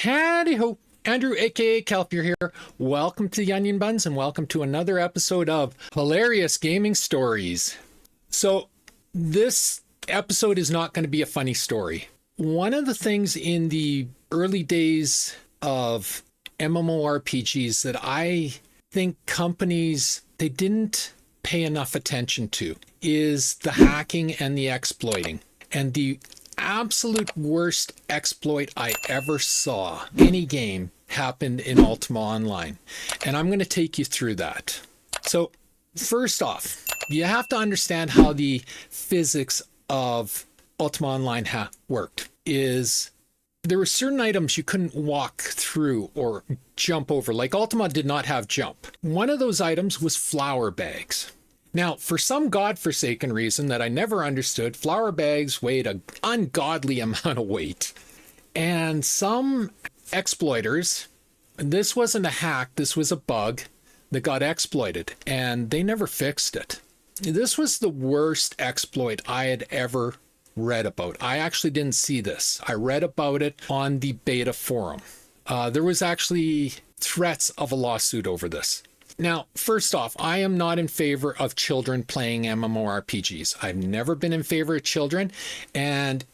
Howdy ho, Andrew aka Kelpier here. Welcome to the Onion Buns and welcome to another episode of Hilarious Gaming Stories. So this episode is not going to be a funny story. One of the things in the early days of mmorpgs that I think companies, they didn't pay enough attention to is the hacking and the exploiting. And the absolute worst exploit I ever saw any game happened in Ultima Online, and I'm going to take you through that. So first off, you have to understand how the physics of Ultima Online worked. Is there were certain items you couldn't walk through or jump over, like Ultima did not have jump. One of those items was flour bags. Now, for some godforsaken reason that I never understood, flour bags weighed an ungodly amount of weight. And some exploiters, this wasn't a hack, this was a bug that got exploited, and they never fixed it. This was the worst exploit I had ever read about. I actually didn't see this. I read about it on the beta forum. There was actually threats of a lawsuit over this. Now, first off, I am not in favor of children playing MMORPGs. I've never been in favor of children. And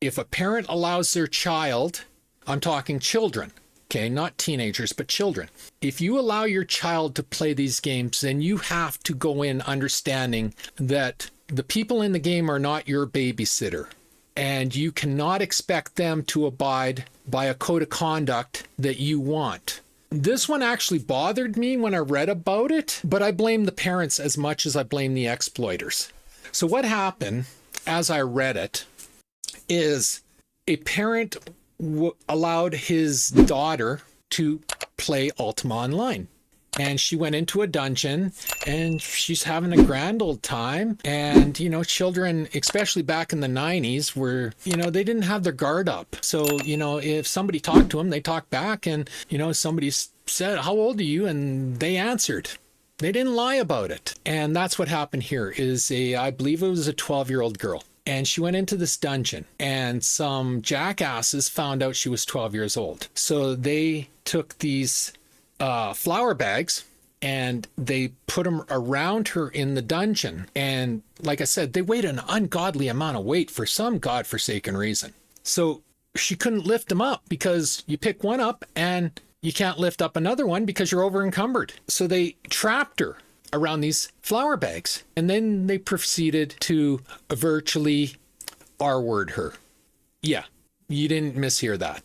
if a parent allows their child, I'm talking children, okay, not teenagers, but children. If you allow your child to play these games, then you have to go in understanding that the people in the game are not your babysitter. And you cannot expect them to abide by a code of conduct that you want. This one actually bothered me when I read about it, but I blame the parents as much as I blame the exploiters. So what happened as I read it is a parent allowed his daughter to play Ultima Online. And she went into a dungeon and she's having a grand old time. And, you know, children, especially back in the 90s, were, you know, they didn't have their guard up. So, you know, if somebody talked to them, they talked back. And, you know, somebody said, "How old are you?" And they answered. They didn't lie about it. And that's what happened here is I believe it was a 12-year-old girl. And she went into this dungeon and some jackasses found out she was 12 years old. So they took these flour bags and they put them around her in the dungeon. And like I said, they weighed an ungodly amount of weight for some godforsaken reason. So she couldn't lift them up because you pick one up and you can't lift up another one because you're over encumbered. So they trapped her around these flour bags. And then they proceeded to virtually R-word her. Yeah, you didn't mishear that.